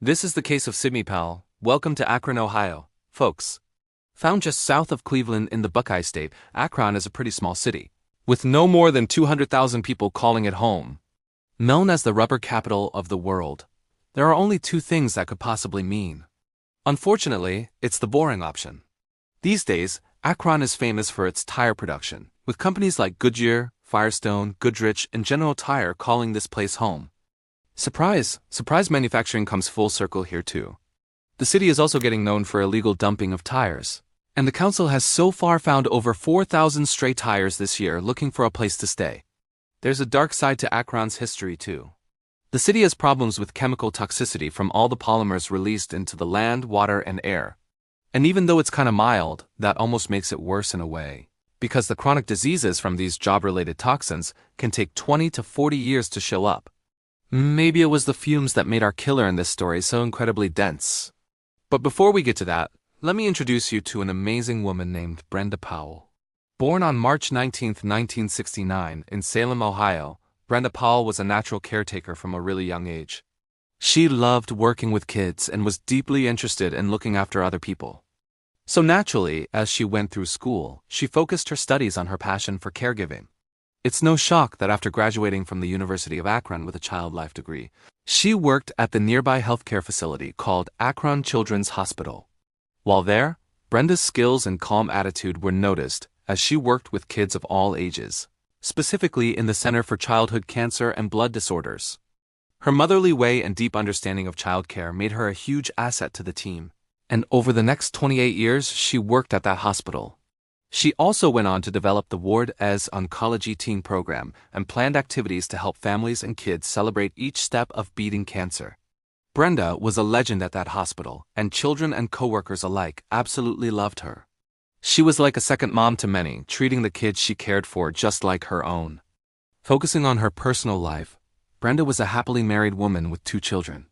This is the case of Sydney Powell. Welcome to Akron, Ohio, folks. Found just south of Cleveland in the Buckeye State, Akron is a pretty small city, with no more than 200,000 people calling it home. Known as the rubber capital of the world, there are only two things that could possibly mean. Unfortunately, it's the boring option. These days, Akron is famous for its tire production, with companies like Goodyear, Firestone, Goodrich, and General Tire calling this place home. Surprise manufacturing comes full circle here too. The city is also getting known for illegal dumping of tires, and the council has so far found over 4,000 stray tires this year looking for a place to stay. There's a dark side to Akron's history too. The city has problems with chemical toxicity from all the polymers released into the land, water, and air. And even though it's kinda mild, that almost makes it worse in a way, because the chronic diseases from these job-related toxins can take 20 to 40 years to show up. Maybe it was the fumes that made our killer in this story so incredibly dense. But before we get to that, let me introduce you to an amazing woman named Brenda Powell. Born on March 19, 1969, in Salem, Ohio, Brenda Powell was a natural caretaker from a really young age. She loved working with kids and was deeply interested in looking after other people. So naturally, as she went through school, she focused her studies on her passion for caregiving. It's no shock that after graduating from the University of Akron with a child life degree, she worked at the nearby healthcare facility called Akron Children's Hospital. While there, Brenda's skills and calm attitude were noticed as she worked with kids of all ages, specifically in the Center for Childhood Cancer and Blood Disorders. Her motherly way and deep understanding of childcare made her a huge asset to the team, and over the next 28 years she worked at that hospital. She also went on to develop the Ward as Oncology Teen Program and planned activities to help families and kids celebrate each step of beating cancer. Brenda was a legend at that hospital, and children and coworkers alike absolutely loved her. She was like a second mom to many, treating the kids she cared for just like her own. Focusing on her personal life, Brenda was a happily married woman with 2 children.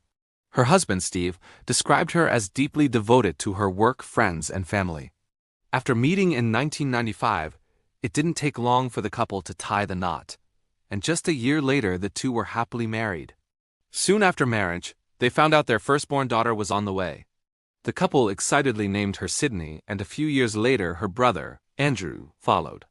Her husband, Steve, described her as deeply devoted to her work, friends, and family. After meeting in 1995, it didn't take long for the couple to tie the knot, and just a year later the two were happily married. Soon after marriage, they found out their firstborn daughter was on the way. The couple excitedly named her Sydney, and a few years later her brother, Andrew, followed.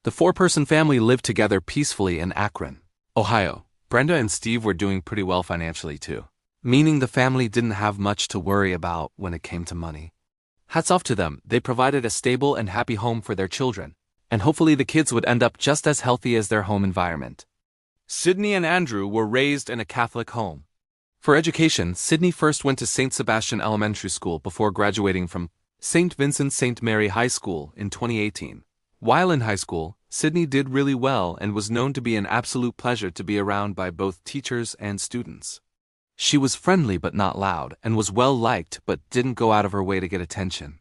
The 4-person family lived together peacefully in Akron, Ohio. Brenda and Steve were doing pretty well financially too, meaning the family didn't have much to worry about when it came to money. Hats off to them, they provided a stable and happy home for their children, and hopefully the kids would end up just as healthy as their home environment. Sydney and Andrew were raised in a Catholic home. For education, Sydney first went to St. Sebastian Elementary School before graduating from St. Vincent St. Mary High School in 2018. While in high school, Sydney did really well and was known to be an absolute pleasure to be around by both teachers and students. She was friendly but not loud, and was well-liked but didn't go out of her way to get attention.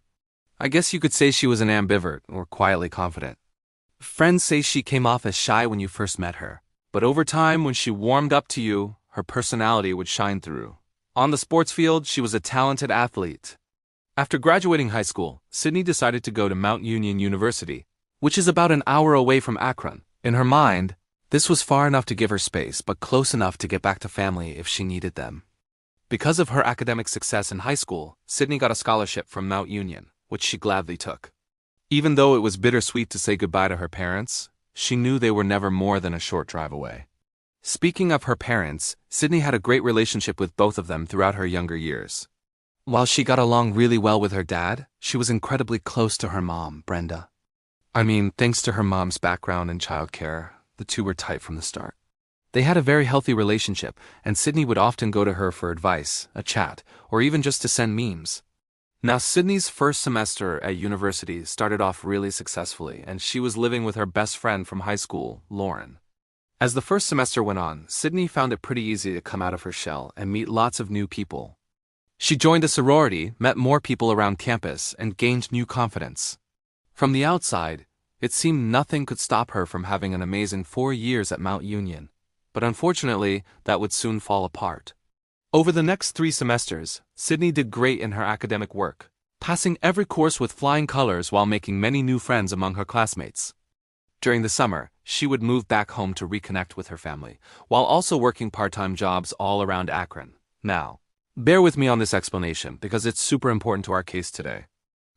I guess you could say she was an ambivert, or quietly confident. Friends say she came off as shy when you first met her, but over time when she warmed up to you, her personality would shine through. On the sports field, she was a talented athlete. After graduating high school, Sydney decided to go to Mount Union University, which is about an hour away from Akron. In her mind, this was far enough to give her space, but close enough to get back to family if she needed them. Because of her academic success in high school, Sydney got a scholarship from Mount Union, which she gladly took. Even though it was bittersweet to say goodbye to her parents, she knew they were never more than a short drive away. Speaking of her parents, Sydney had a great relationship with both of them throughout her younger years. While she got along really well with her dad, she was incredibly close to her mom, Brenda. Thanks to her mom's background in childcare, the two were tight from the start. They had a very healthy relationship, and Sydney would often go to her for advice, a chat, or even just to send memes. Now, Sydney's first semester at university started off really successfully, and she was living with her best friend from high school, Lauren. As the first semester went on, Sydney found it pretty easy to come out of her shell and meet lots of new people. She joined a sorority, met more people around campus, and gained new confidence. From the outside, it seemed nothing could stop her from having an amazing 4 years at Mount Union, but unfortunately, that would soon fall apart. Over the next 3 semesters, Sydney did great in her academic work, passing every course with flying colors while making many new friends among her classmates. During the summer, she would move back home to reconnect with her family, while also working part-time jobs all around Akron. Now, Bear with me on this explanation because it's super important to our case today.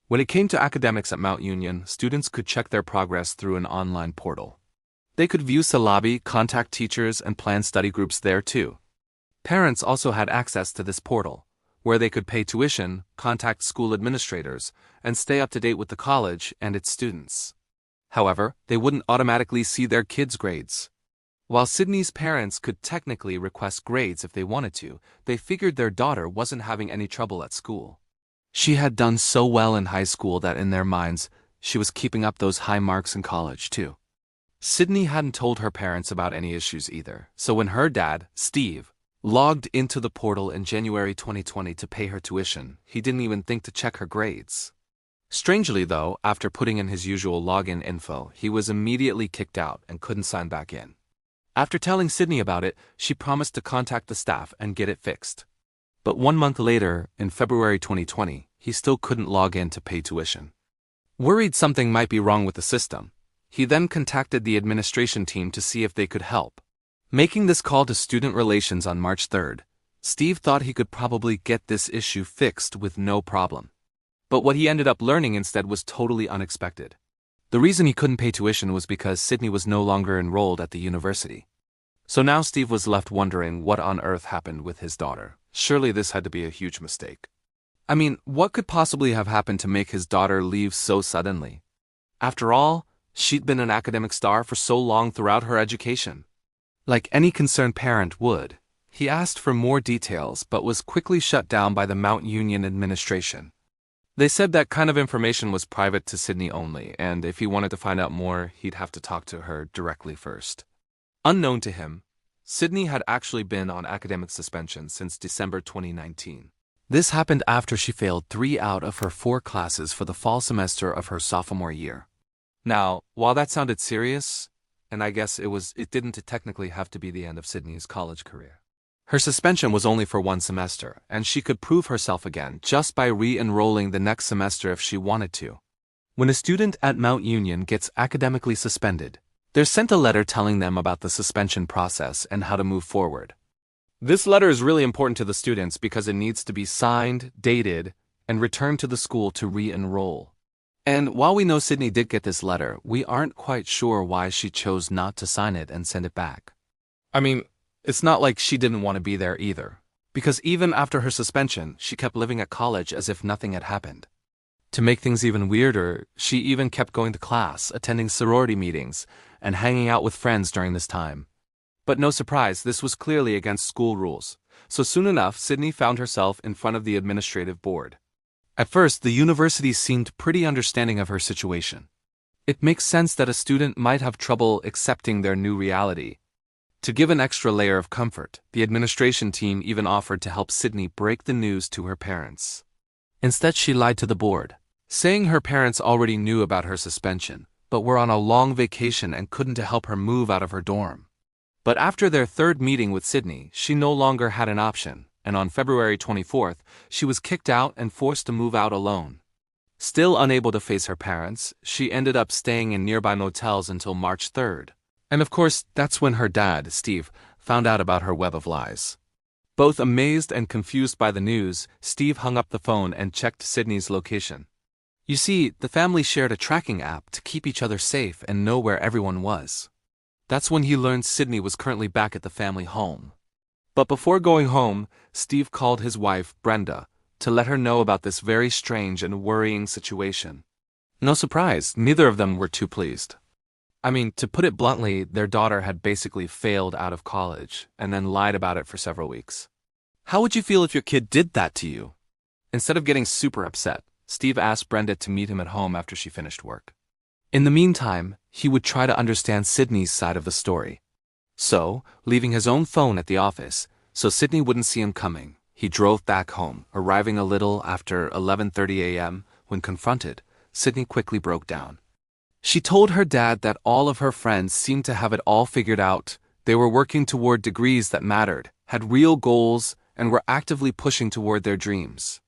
When it came to academics at Mount Union, students could check their progress through an online portal. They could view syllabi, contact teachers, and plan study groups there too. Parents also had access to this portal, where they could pay tuition, contact school administrators, and stay up to date with the college and its students. However, they wouldn't automatically see their kids' grades. While Sydney's parents could technically request grades if they wanted to, they figured their daughter wasn't having any trouble at school. She had done so well in high school that in their minds, she was keeping up those high marks in college too. Sydney hadn't told her parents about any issues either, so when her dad, Steve, logged into the portal in January 2020 to pay her tuition, he didn't even think to check her grades. Strangely though, after putting in his usual login info, he was immediately kicked out and couldn't sign back in. After telling Sydney about it, she promised to contact the staff and get it fixed. But 1 month later, in February 2020, he still couldn't log in to pay tuition. Worried something might be wrong with the system, he then contacted the administration team to see if they could help. Making this call to student relations on March 3rd, Steve thought he could probably get this issue fixed with no problem. But what he ended up learning instead was totally unexpected. The reason he couldn't pay tuition was because Sydney was no longer enrolled at the university. So now Steve was left wondering what on earth happened with his daughter. Surely this had to be a huge mistake. I mean, what could possibly have happened to make his daughter leave so suddenly? After all, she'd been an academic star for so long throughout her education. Like any concerned parent would, he asked for more details but was quickly shut down by the Mount Union administration. They said that kind of information was private to Sydney only, and if he wanted to find out more, he'd have to talk to her directly first. Unknown to him, Sydney had actually been on academic suspension since December 2019. This happened after she failed 3 out of her 4 classes for the fall semester of her sophomore year. Now, while that sounded serious, and I guess it didn't technically have to be the end of Sydney's college career. Her suspension was only for 1 semester, and she could prove herself again just by re-enrolling the next semester if she wanted to. When a student at Mount Union gets academically suspended, they're sent a letter telling them about the suspension process and how to move forward. This letter is really important to the students because it needs to be signed, dated, and returned to the school to re-enroll. And while we know Sydney did get this letter, we aren't quite sure why she chose not to sign it and send it back. I mean, it's not like she didn't want to be there either, because even after her suspension, she kept living at college as if nothing had happened. To make things even weirder, she even kept going to class, attending sorority meetings, and hanging out with friends during this time. But no surprise, this was clearly against school rules, so soon enough, Sydney found herself in front of the administrative board. At first, the university seemed pretty understanding of her situation. It makes sense that a student might have trouble accepting their new reality. To give an extra layer of comfort, the administration team even offered to help Sydney break the news to her parents. Instead, she lied to the board, saying her parents already knew about her suspension, but were on a long vacation and couldn't help her move out of her dorm. But after their 3rd meeting with Sydney, she no longer had an option, and on February 24th, she was kicked out and forced to move out alone. Still unable to face her parents, she ended up staying in nearby motels until March 3rd. And of course, that's when her dad, Steve, found out about her web of lies. Both amazed and confused by the news, Steve hung up the phone and checked Sydney's location. You see, the family shared a tracking app to keep each other safe and know where everyone was. That's when he learned Sydney was currently back at the family home. But before going home, Steve called his wife, Brenda, to let her know about this very strange and worrying situation. No surprise, neither of them were too pleased. I mean, to put it bluntly, their daughter had basically failed out of college and then lied about it for several weeks. How would you feel if your kid did that to you? Instead of getting super upset, Steve asked Brenda to meet him at home after she finished work. In the meantime, he would try to understand Sydney's side of the story. So, leaving his own phone at the office, so Sydney wouldn't see him coming, he drove back home, arriving a little after 11:30 a.m. When confronted, Sydney quickly broke down. She told her dad that all of her friends seemed to have it all figured out. They were working toward degrees that mattered, had real goals, and were actively pushing toward their dreams.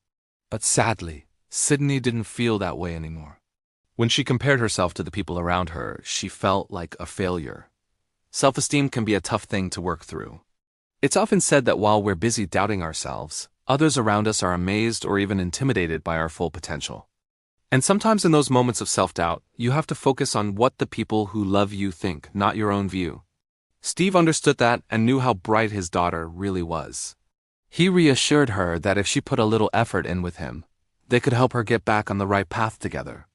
But sadly, Sydney didn't feel that way anymore. When she compared herself to the people around her, she felt like a failure. Self-esteem can be a tough thing to work through. It's often said that while we're busy doubting ourselves, Others around us are amazed or even intimidated by our full potential. And sometimes in those moments of self-doubt, you have to focus on what the people who love you think, not your own view. Steve understood that and knew how bright his daughter really was. He reassured her that if she put a little effort in with him, they could help her get back on the right path together.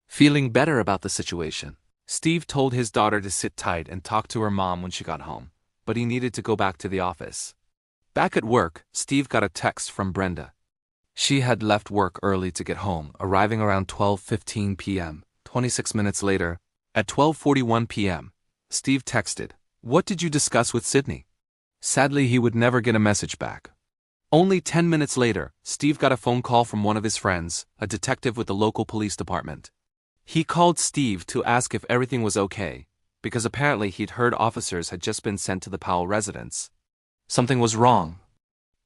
Feeling better about the situation, Steve told his daughter to sit tight and talk to her mom when she got home, but he needed to go back to the office. Back at work, Steve got a text from Brenda. She had left work early to get home, arriving around 12:15 p.m. 26 minutes later, at 12:41 p.m., Steve texted, "What did you discuss with Sydney?" Sadly, he would never get a message back. Only 10 minutes later, Steve got a phone call from one of his friends, a detective with the local police department. He called Steve to ask if everything was okay, because apparently he'd heard officers had just been sent to the Powell residence. Something was wrong.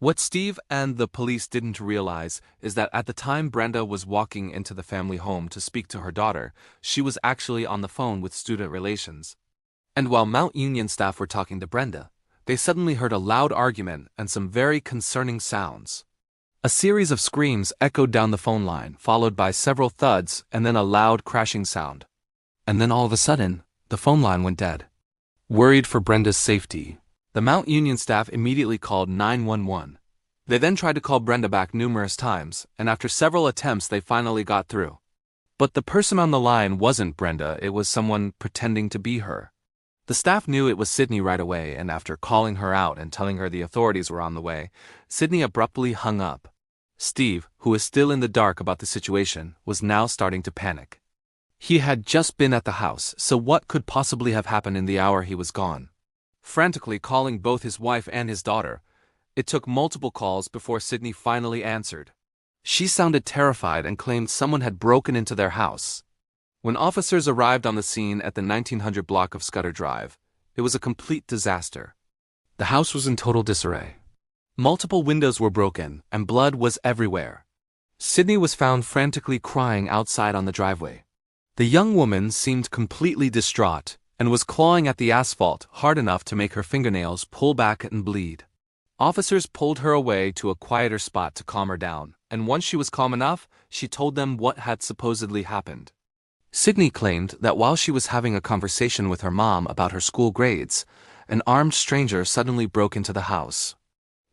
What Steve and the police didn't realize is that at the time Brenda was walking into the family home to speak to her daughter, she was actually on the phone with student relations. And while Mount Union staff were talking to Brenda, they suddenly heard a loud argument and some very concerning sounds. A series of screams echoed down the phone line, followed by several thuds and then a loud crashing sound. And then all of a sudden, the phone line went dead. Worried for Brenda's safety, the Mount Union staff immediately called 911. They then tried to call Brenda back numerous times, and after several attempts they finally got through. But the person on the line wasn't Brenda, it was someone pretending to be her. The staff knew it was Sydney right away, and after calling her out and telling her the authorities were on the way, Sydney abruptly hung up. Steve, who was still in the dark about the situation, was now starting to panic. He had just been at the house, so what could possibly have happened in the hour he was gone? Frantically calling both his wife and his daughter, it took multiple calls before Sydney finally answered. She sounded terrified and claimed someone had broken into their house. When officers arrived on the scene at the 1900 block of Scudder Drive, it was a complete disaster. The house was in total disarray. Multiple windows were broken, and blood was everywhere. Sydney was found frantically crying outside on the driveway. The young woman seemed completely distraught and was clawing at the asphalt hard enough to make her fingernails pull back and bleed. Officers pulled her away to a quieter spot to calm her down, and once she was calm enough, she told them what had supposedly happened. Sydney claimed that while she was having a conversation with her mom about her school grades, an armed stranger suddenly broke into the house.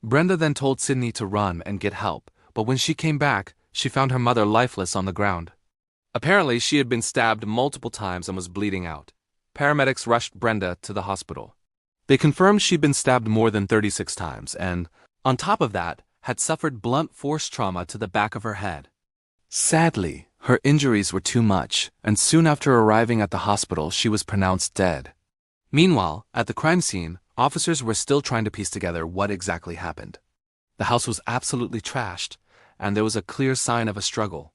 Brenda then told Sydney to run and get help, but when she came back, she found her mother lifeless on the ground. Apparently, she had been stabbed multiple times and was bleeding out. Paramedics rushed Brenda to the hospital. They confirmed she'd been stabbed more than 36 times and, on top of that, had suffered blunt force trauma to the back of her head. Sadly, her injuries were too much, and soon after arriving at the hospital, she was pronounced dead. Meanwhile, at the crime scene, officers were still trying to piece together what exactly happened. The house was absolutely trashed, and there was a clear sign of a struggle.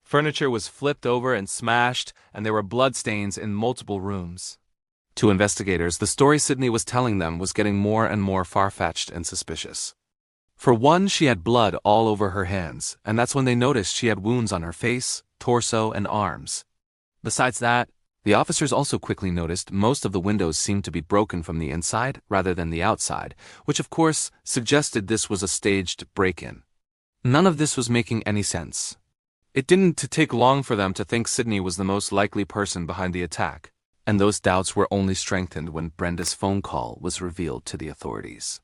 Furniture was flipped over and smashed, and there were bloodstains in multiple rooms. To investigators, the story Sydney was telling them was getting more and more far-fetched and suspicious. For one, she had blood all over her hands, and that's when they noticed she had wounds on her face, torso, and arms. Besides that, the officers also quickly noticed most of the windows seemed to be broken from the inside rather than the outside, which of course suggested this was a staged break-in. None of this was making any sense. It didn't take long for them to think Sydney was the most likely person behind the attack, and those doubts were only strengthened when Brenda's phone call was revealed to the authorities.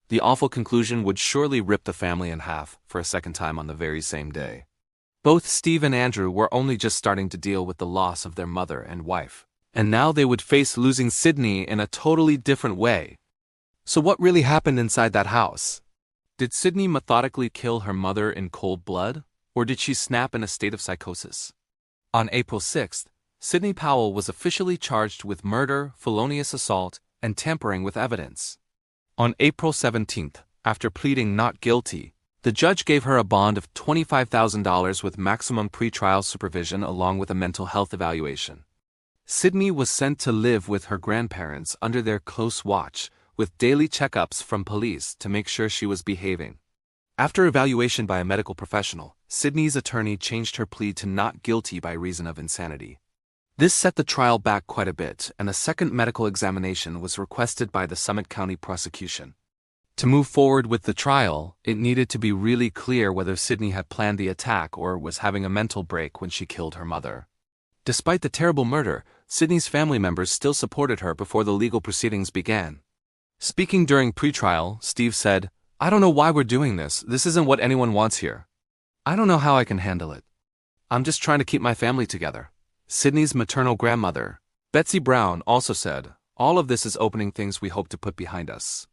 The awful conclusion would surely rip the family in half for a second time on the very same day. Both Steve and Andrew were only just starting to deal with the loss of their mother and wife, and now they would face losing Sydney in a totally different way. So what really happened inside that house? Did Sydney methodically kill her mother in cold blood, or did she snap in a state of psychosis? On April 6th, Sydney Powell was officially charged with murder, felonious assault, and tampering with evidence. On April 17th, after pleading not guilty, the judge gave her a bond of $25,000 with maximum pretrial supervision along with a mental health evaluation. Sydney was sent to live with her grandparents under their close watch, with daily checkups from police to make sure she was behaving. After evaluation by a medical professional, Sydney's attorney changed her plea to not guilty by reason of insanity. This set the trial back quite a bit, and a second medical examination was requested by the Summit County prosecution. To move forward with the trial, it needed to be really clear whether Sydney had planned the attack or was having a mental break when she killed her mother. Despite the terrible murder, Sydney's family members still supported her before the legal proceedings began. Speaking during pretrial, Steve said, "I don't know why we're doing this. This isn't what anyone wants here. I don't know how I can handle it. I'm just trying to keep my family together." Sydney's maternal grandmother, Betsy Brown, also said, "All of this is opening things we hope to put behind us."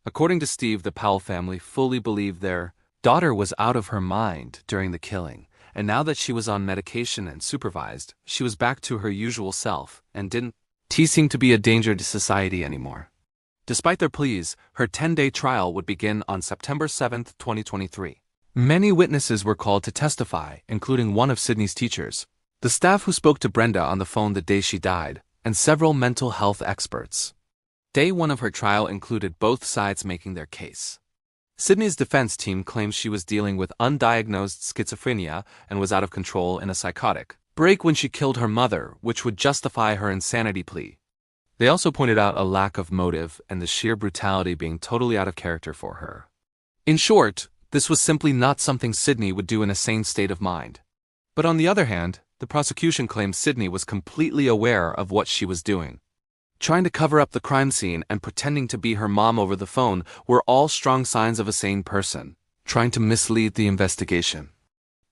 According to Steve, the Powell family fully believed their daughter was out of her mind during the killing, and now that she was on medication and supervised, she was back to her usual self and didn't seem to be a danger to society anymore. Despite their pleas, her 10-day trial would begin on September 7, 2023. Many witnesses were called to testify, including one of Sydney's teachers, the staff who spoke to Brenda on the phone the day she died, and several mental health experts. Day 1 of her trial included both sides making their case. Sydney's defense team claims she was dealing with undiagnosed schizophrenia and was out of control in a psychotic break when she killed her mother, which would justify her insanity plea. They also pointed out a lack of motive and the sheer brutality being totally out of character for her. In short, this was simply not something Sydney would do in a sane state of mind. But on the other hand, the prosecution claims Sydney was completely aware of what she was doing. Trying to cover up the crime scene and pretending to be her mom over the phone were all strong signs of a sane person, trying to mislead the investigation.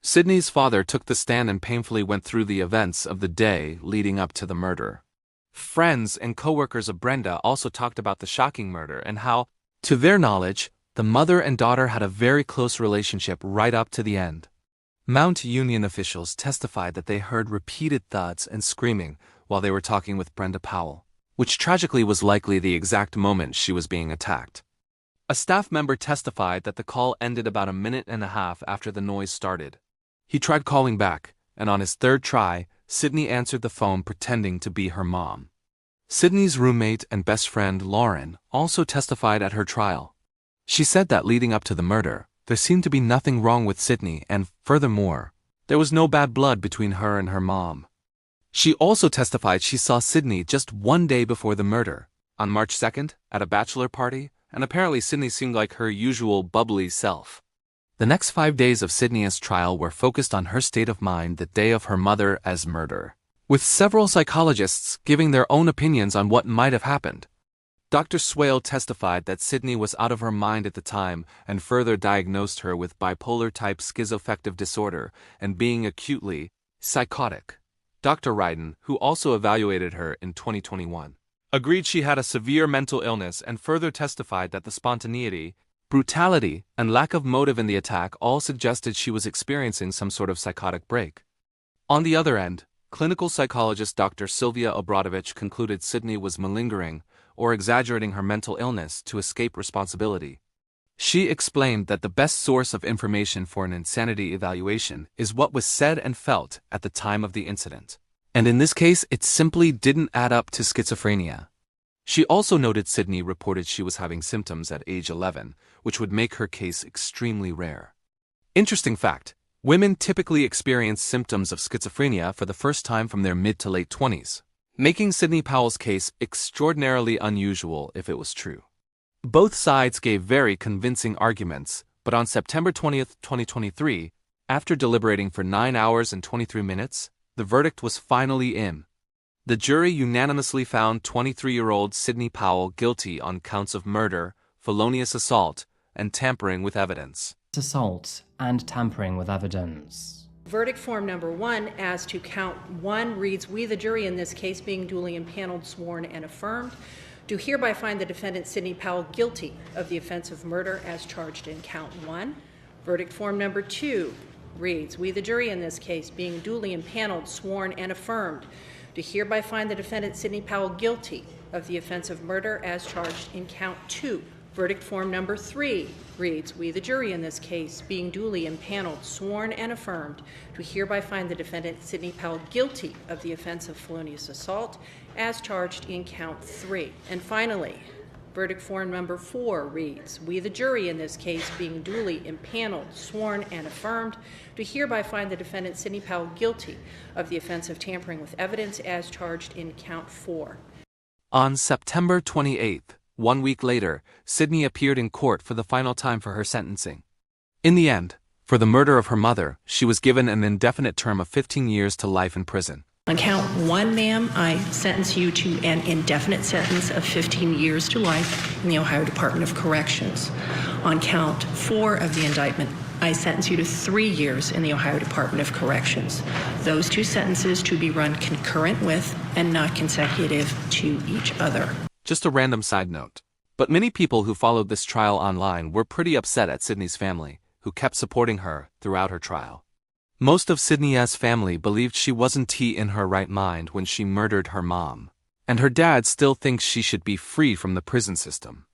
Sydney's father took the stand and painfully went through the events of the day leading up to the murder. Friends and co-workers of Brenda also talked about the shocking murder and how, to their knowledge, the mother and daughter had a very close relationship right up to the end. Mount Union officials testified that they heard repeated thuds and screaming while they were talking with Brenda Powell, which tragically was likely the exact moment she was being attacked. A staff member testified that the call ended about a minute and a half after the noise started. He tried calling back, and on his third try, Sydney answered the phone pretending to be her mom. Sydney's roommate and best friend, Lauren, also testified at her trial. She said that leading up to the murder, there seemed to be nothing wrong with Sydney, and furthermore, there was no bad blood between her and her mom. She also testified she saw Sydney just one day before the murder, on March 2nd, at a bachelor party, and apparently Sydney seemed like her usual bubbly self. The next 5 days of Sydney's trial were focused on her state of mind the day of her mother's murder, with several psychologists giving their own opinions on what might have happened. Dr. Swale testified that Sydney was out of her mind at the time and further diagnosed her with bipolar-type schizoaffective disorder and being acutely psychotic. Dr. Ryden, who also evaluated her in 2021, agreed she had a severe mental illness and further testified that the spontaneity, brutality, and lack of motive in the attack all suggested she was experiencing some sort of psychotic break. On the other end, clinical psychologist Dr. Sylvia Obradovich concluded Sydney was malingering or exaggerating her mental illness to escape responsibility. She explained that the best source of information for an insanity evaluation is what was said and felt at the time of the incident. And in this case, it simply didn't add up to schizophrenia. She also noted Sydney reported she was having symptoms at age 11, which would make her case extremely rare. Interesting fact, women typically experience symptoms of schizophrenia for the first time from their mid to late 20s, making Sydney Powell's case extraordinarily unusual if it was true. Both sides gave very convincing arguments, but on September 20th, 2023, after deliberating for 9 hours and 23 minutes, the verdict was finally in. The jury unanimously found 23-year-old Sydney Powell guilty on counts of murder, felonious assault, and tampering with evidence. Assault and tampering with evidence. Verdict form number 1 as to count 1 reads, "We, the jury in this case, being duly impaneled, sworn, and affirmed, do hereby find the defendant Sydney Powell guilty of the offense of murder as charged in count 1. Verdict form number 2 reads, "We, the jury in this case, being duly impaneled, sworn, and affirmed, do hereby find the defendant Sydney Powell guilty of the offense of murder as charged in count 2. Verdict form number 3 reads, "We, the jury in this case, being duly impaneled, sworn, and affirmed, do hereby find the defendant Sydney Powell guilty of the offense of felonious assault as charged in count 3. And finally, verdict form number 4 reads, "We, the jury in this case, being duly impaneled, sworn, and affirmed, do hereby find the defendant Sydney Powell guilty of the offense of tampering with evidence as charged in count 4. On September 28th, 1 week later, Sydney appeared in court for the final time for her sentencing. In the end, for the murder of her mother, she was given an indefinite term of 15 years to life in prison. On count 1, ma'am, I sentence you to an indefinite sentence of 15 years to life in the Ohio Department of Corrections. On count 4 of the indictment, I sentence you to 3 years in the Ohio Department of Corrections. Those 2 sentences to be run concurrent with and not consecutive to each other. Just a random side note. But many people who followed this trial online were pretty upset at Sydney's family, who kept supporting her throughout her trial. Most of Sydney's family believed she wasn't in her right mind when she murdered her mom, and her dad still thinks she should be free from the prison system.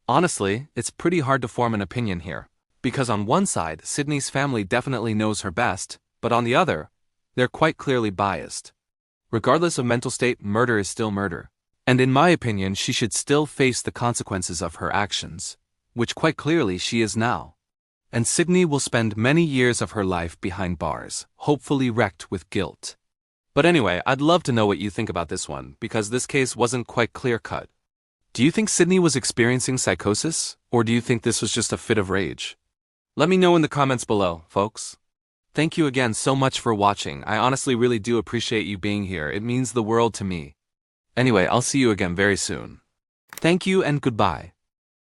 Honestly, it's pretty hard to form an opinion here, because on one side, Sydney's family definitely knows her best, but on the other, they're quite clearly biased. Regardless of mental state, murder is still murder, and in my opinion, she should still face the consequences of her actions, which quite clearly she is now. And Sydney will spend many years of her life behind bars, hopefully wrecked with guilt. But anyway, I'd love to know what you think about this one, because this case wasn't quite clear-cut. Do you think Sydney was experiencing psychosis, or do you think this was just a fit of rage? Let me know in the comments below, folks. Thank you again so much for watching. I honestly really do appreciate you being here. It means the world to me. Anyway, I'll see you again very soon. Thank you and goodbye.